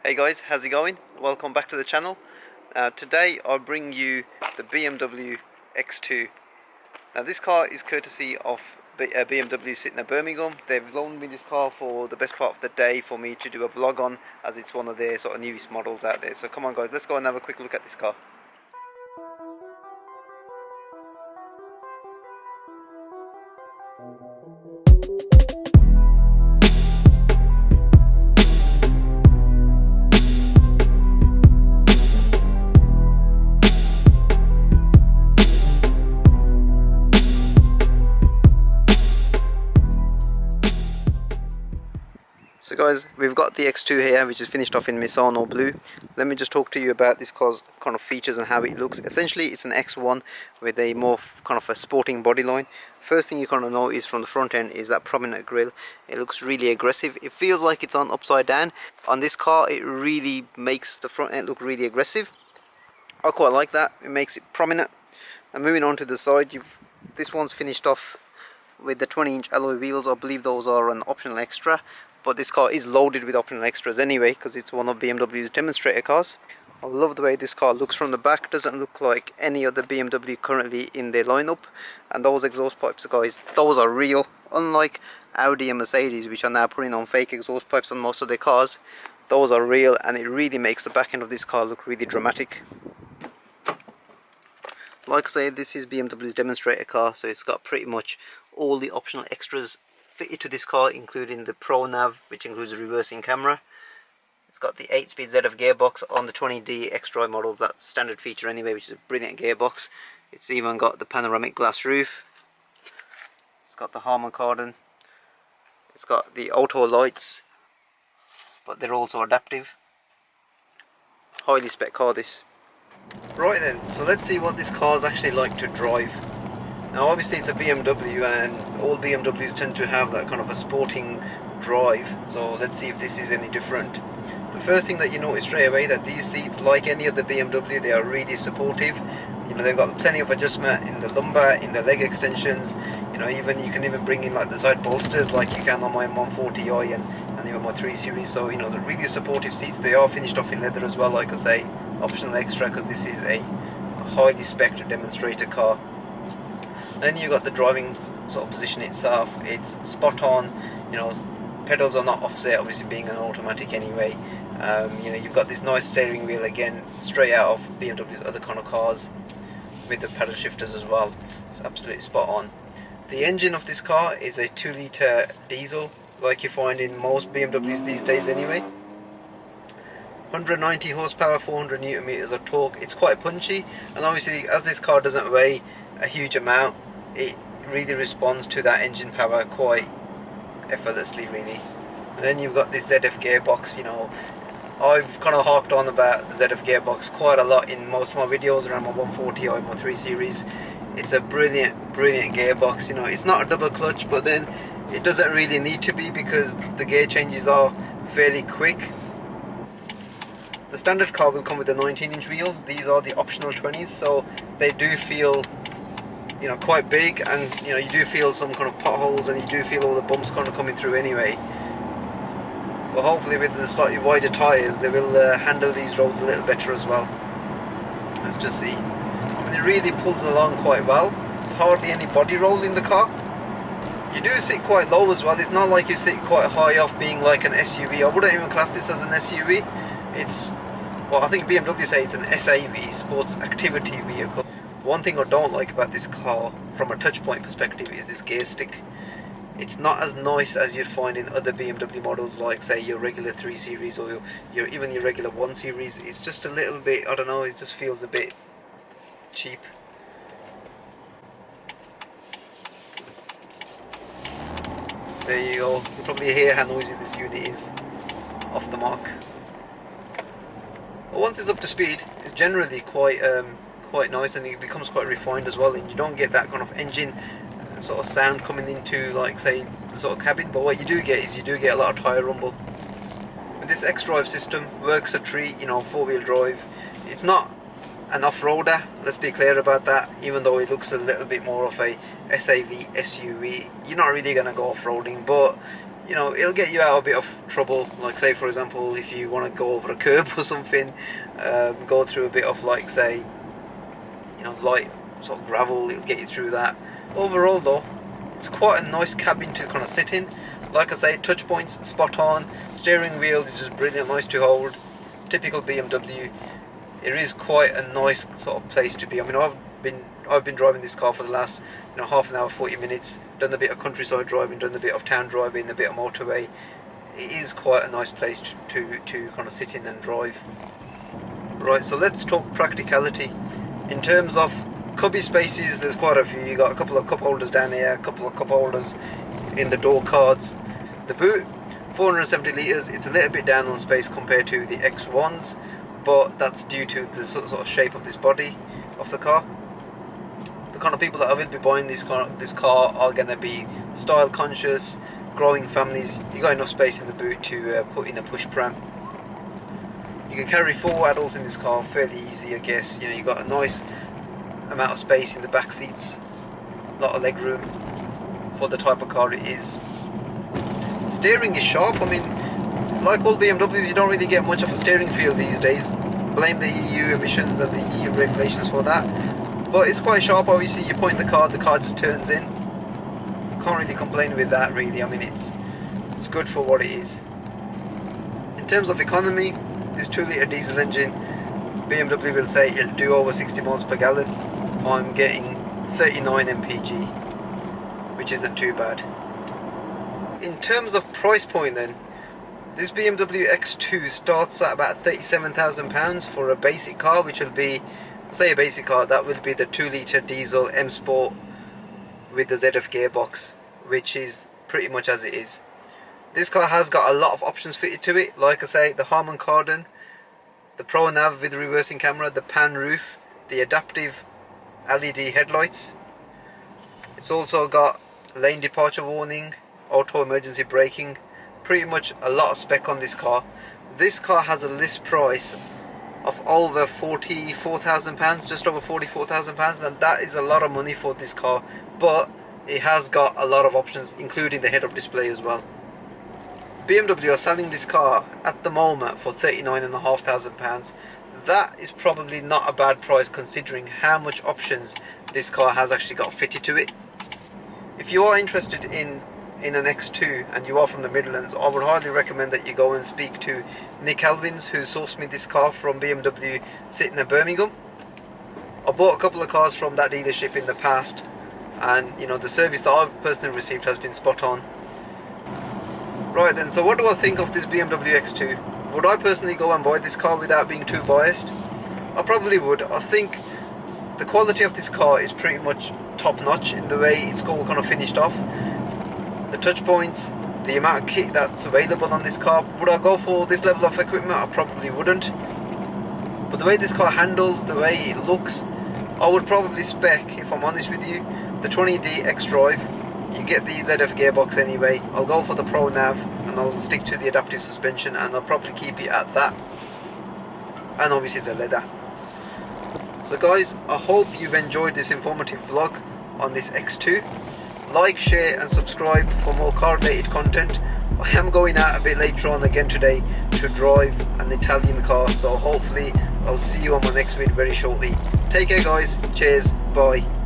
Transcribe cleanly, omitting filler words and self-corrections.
Hey guys, how's it going? Welcome back to the channel. Today I'll bring you the BMW X2. Now this car is courtesy of BMW Sytner Birmingham. They've loaned me this car for the best part of the day for me to do a vlog on, as it's one of their sort of newest models out there. So come on guys, let's go and have a quick look at this car. So guys, we've got the X2 here, which is finished off in Misano blue. Let me just talk to you about this car's kind of features and how it looks. Essentially it's an X1 with a more kind of a sporting body line. First thing you kind of notice from the front end is that prominent grille. It looks really aggressive. It feels like it's on upside down. On this car it really makes the front end look really aggressive. I quite like that. It makes it prominent. And moving on to the side, this one's finished off with the 20-inch alloy wheels. I believe those are an optional extra, but this car is loaded with optional extras anyway because it's one of BMW's demonstrator cars. I love the way this car looks from the back. Doesn't look like any other BMW currently in their lineup. And those exhaust pipes, guys, those are real. Unlike Audi and Mercedes, which are now putting on fake exhaust pipes on most of their cars, those are real, and it really makes the back end of this car look really dramatic. Like I say, this is BMW's demonstrator car, so it's got pretty much all the optional extras fitted to this car, including the Pro Nav, which includes a reversing camera. It's got the 8-speed ZF gearbox on the 20D X-Drive models. That's standard feature anyway, which is a brilliant gearbox. It's even got the panoramic glass roof. It's got the Harman Kardon. It's got the auto lights, but they're also adaptive. Highly spec car this. Right then, so let's see what this car's actually like to drive. Now obviously it's a BMW, and all BMWs tend to have that kind of a sporting drive, so let's see if this is any different. The first thing that you notice straight away, that these seats, like any other BMW, they are really supportive. You know, they've got plenty of adjustment in the lumbar, in the leg extensions. You know, you can even bring in like the side bolsters like you can on my M140i and even my 3 Series. So you know, they're really supportive seats. They are finished off in leather as well, like I say, optional extra because this is a highly spec'd demonstrator car. Then you got the driving sort of position itself. It's spot on. You know, pedals are not offset, obviously being an automatic anyway. You know, you've got this nice steering wheel, again straight out of BMW's other kind of cars, with the paddle shifters as well. It's absolutely spot on. The engine of this car is a 2-litre diesel, like you find in most BMWs these days anyway. 190 horsepower, 400 newton meters of torque. It's quite punchy, and obviously as this car doesn't weigh a huge amount, it really responds to that engine power quite effortlessly, really. And then you've got this ZF gearbox. You know, I've kind of harped on about the ZF gearbox quite a lot in most of my videos around my 140i and my 3 Series. It's a brilliant gearbox. You know, it's not a double clutch, but then it doesn't really need to be because the gear changes are fairly quick. The standard car will come with the 19-inch wheels. These are the optional 20s, so they do feel, you know, quite big, and you know, you do feel some kind of potholes, and you do feel all the bumps kind of coming through anyway. But hopefully with the slightly wider tyres, they will handle these roads a little better as well. Let's just see. I mean, it really pulls along quite well. There's hardly any body roll in the car. You do sit quite low as well. It's not like you sit quite high off being like an SUV. I wouldn't even class this as an SUV. It's, well, I think BMW say it's an SAV, sports activity vehicle. One thing I don't like about this car from a touch point perspective is this gear stick. It's not as nice as you'd find in other BMW models, like say your regular 3 Series or even your regular 1 Series. It's just a little bit, I don't know, it just feels a bit cheap. There you go. You probably hear how noisy this unit is off the mark. But once it's up to speed, it's generally quite nice, and it becomes quite refined as well, and you don't get that kind of engine sort of sound coming into, like say, the sort of cabin. But what you do get is you do get a lot of tyre rumble. And this X-Drive system works a treat. You know, 4-wheel drive. It's not an off-roader, let's be clear about that. Even though it looks a little bit more of a SAV SUV, you're not really going to go off-roading, but you know, it'll get you out of a bit of trouble. Like say for example, if you want to go over a curb or something, go through a bit of, like say, you know, light sort of gravel, it'll get you through that. Overall though, it's quite a nice cabin to kind of sit in. Like I say, touch points spot on, steering wheel is just brilliant, nice to hold, typical BMW. It is quite a nice sort of place to be. I mean, I've been driving this car for the last, you know, half an hour, 40 minutes, done a bit of countryside driving, done a bit of town driving, a bit of motorway. It is quite a nice place to kind of sit in and drive. Right, so let's talk practicality. In terms of cubby spaces, there's quite a few. You got a couple of cup holders down here, a couple of cup holders in the door cards. The boot, 470 litres, it's a little bit down on space compared to the X1s, but that's due to the sort of shape of this body of the car. The kind of people that will be buying this car are going to be style conscious, growing families. You got enough space in the boot to put in a push pram. You can carry 4 adults in this car fairly easy, I guess. You know, you got a nice amount of space in the back seats, a lot of leg room for the type of car it is. Steering is sharp. I mean, like all BMWs, you don't really get much of a steering feel these days. Blame the EU emissions and the EU regulations for that. But it's quite sharp. Obviously, you point the car just turns in. Can't really complain with that, really. I mean, it's good for what it is. In terms of economy, this 2-litre diesel engine, BMW will say it'll do over 60 miles per gallon. I'm getting 39 mpg, which isn't too bad. In terms of price point then, this BMW X2 starts at about £37,000 for a basic car, which will be, say a basic car, that will be the 2-litre diesel M Sport with the ZF gearbox, which is pretty much as it is. This car has got a lot of options fitted to it. Like I say, the Harman Kardon, the Pro Nav with the reversing camera, the pan roof, the adaptive LED headlights. It's also got lane departure warning, auto emergency braking, pretty much a lot of spec on this car. This car has a list price of over £44,000, just over £44,000, and that is a lot of money for this car, but it has got a lot of options, including the head-up display as well. BMW are selling this car at the moment for £39,500. That is probably not a bad price considering how much options this car has actually got fitted to it. If you are interested in an X2 and you are from the Midlands, I would highly recommend that you go and speak to Nick Elvins, who sourced me this car from BMW Sytner Birmingham. I bought a couple of cars from that dealership in the past, and you know, the service that I've personally received has been spot on. Right then, so what do I think of this BMW X2? Would I personally go and buy this car without being too biased? I probably would. I think the quality of this car is pretty much top notch in the way it's all kind of finished off. The touch points, the amount of kit that's available on this car. Would I go for this level of equipment? I probably wouldn't. But the way this car handles, the way it looks, I would probably spec, if I'm honest with you, the 20D X-Drive. You get the ZF gearbox anyway. I'll go for the Pro Nav and I'll stick to the adaptive suspension, and I'll probably keep it at that. And obviously the leather. So guys, I hope you've enjoyed this informative vlog on this X2. Like, share and subscribe for more car related content. I am going out a bit later on again today to drive an Italian car, so hopefully I'll see you on my next video very shortly. Take care guys, cheers, bye.